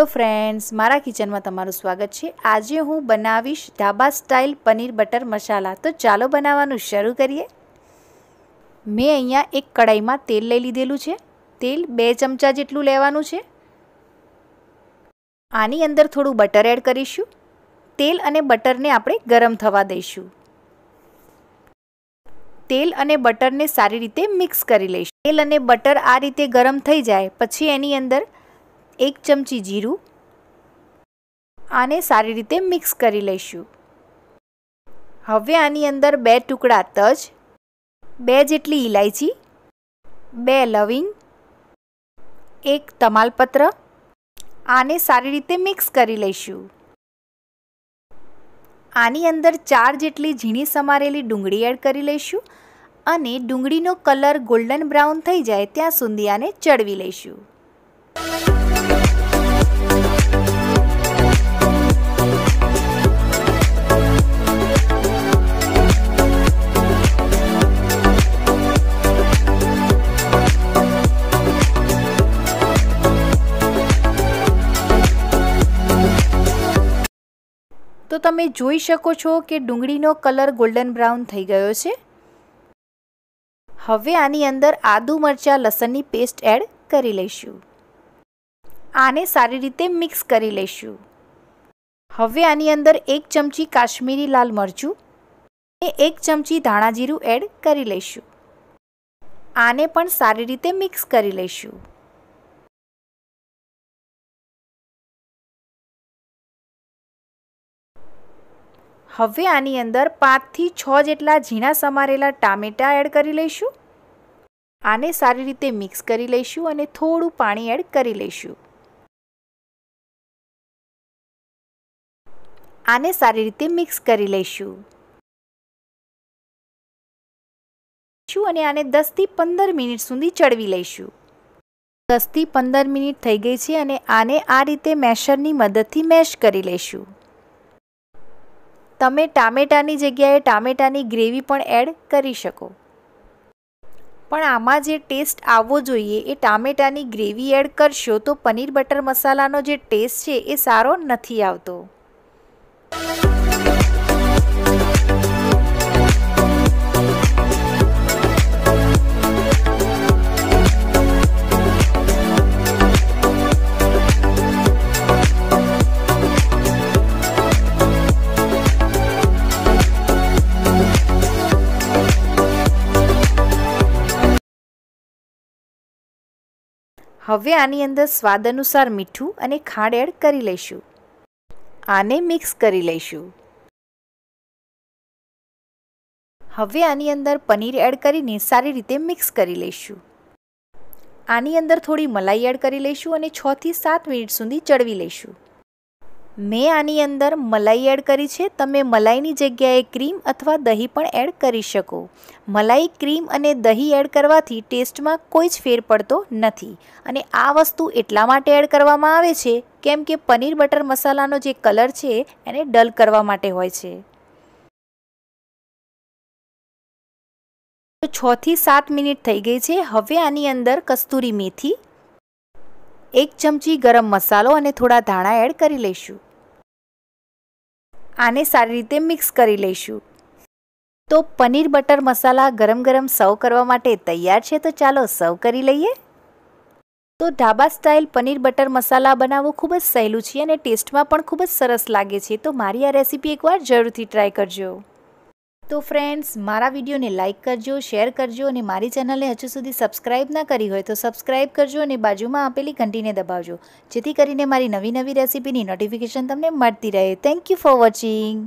Hello friends, मारा kitchen में तमारुं स्वागत है। आज हूँ बनावीश ढाबा स्टाइल पनीर बटर मसाला। तो चालो बनाववानुं शरू करिए। मैं अहींया एक कढ़ाई में तेल लई लीधेलुं छे। तेल 2 चमचा जेटलुं लेवानुं छे। आनी अंदर थोड़ुं बटर एड करीशुं। तेल अने बटर ने आपणे गरम थवा दईशुं। तेल अने बटर ने सारी रीते मिक्स करी लईशुं। तेल अने बटर आ रीते गरम थई जाय पछी एनी अंदर 1 चमची जीरु आने सारी रीते मिक्स करी लईशुं। हवे आनी अंदर 2 टुकड़ा तज, 2 जेटली इलायची, 2 लविंग, 1 तमालपत्र आने सारी रीते मिक्स करी लईशुं। आनी अंदर 4 जेटली झीणी समारेली डુંગળી एड करी लईशुं अने डુંગળીનો कलर गोल्डन ब्राउन थई जाय त्यां सुधी आने चड़वी लईशुं। तो तमे जोई शको छो कि डુંગળીનો कलर गोल्डन ब्राउन थई गयो छे। हवे आनी अंदर आदू मरचा लसणनी पेस्ट एड करी लईशुं। आने सारी रीते मिक्स करी लईशुं। हवे आनी अंदर 1 चमची काश्मीरी लाल मरचुं ने 1 चमची धाणा जीरुं एड करी लईशुं। आने पण सारी रीते मिक्स करी लईशुं। हवे आनी अंदर 5 થી 6 जेटला झीणा समारेला टामेटा एड करी लईशुं। आने सारी रीते मिक्स करी लईशुं अने थोड़ुं पाणी एड करी लईशुं। आने सारी रीते मिक्स करी लईशुं अने आने 10 થી 15 मिनिट सुधी चड़वी लईशुं। 10 થી 15 मिनिट थई गई छे अने आने आ रीते मेशरनी मददथी मेश करी लईशुं। तमे टामेटानी जग्याए टामेटानी ग्रेवी पण एड करी शको, पण आमां जे टेस्ट आववो जोईए ए टामेटानी ग्रेवी एड करशो तो पनीर बटर मसालानो जे टेस्ट छे ए सारो नथी आवतो। हवे आनी अंदर स्वाद अनुसार मीठू अने खांड एड करी लईशुं। आने मिक्स करी लईशुं। हवे आनी अंदर पनीर एड करीने सारी रीते मिक्स करी लईशुं। आनी अंदर थोड़ी मलाई एड करी लईशुं अने 6 થી 7 मिनिट सुधी चड़वी लईशुं। मैं आनी अंदर मलाई एड करी छे। तमे मलाईनी जग्याए क्रीम अथवा दही पण एड करी शको। मलाई, क्रीम अने दही एड करवाथी टेस्टमां कोई ज फेर पड़तो नथी अने आ वस्तु एटला माटे एड करवामां आवे छे केम के पनीर बटर मसालानो जे कलर छे एने डल करवा माटे होय छे। तो 6 થી 7 मिनिट थई गई छे। हवे आनी अंदर कस्तूरी मेथी, 1 चमची गरम मसालो अने थोड़ा धाणा एड करी लईशुं। आने सारी रीते मिक्स करी लईशुं। तो पनीर बटर मसाला गरम गरम सर्व करवा माटे तैयार छे। तो चालो सर्व करी लईए। तो ढाबा स्टाइल पनीर बटर मसाला बनावવું खूब ज सहेલું છે અને ટેસ્ટમાં પણ ખૂબ જ સરસ લાગે છે। તો મારી આ રેસીપી એકવાર જરૂરથી ટ્રાય કરજો। तो फ्रेंड्स, मारा विडियोने लाइक करजो, शेर करजो અને મારી ચેનલને હજુ સુધી સબસ્ક્રાઇબ ના કરી હોય તો સબસ્ક્રાઇબ કરજો અને બાજુમાં આપેલી ઘંટીને દબાવજો જેથી કરીને મારી નવી રેસીપીની નોટિફિકેશન તમને મળતી રહે। Thank you for watching.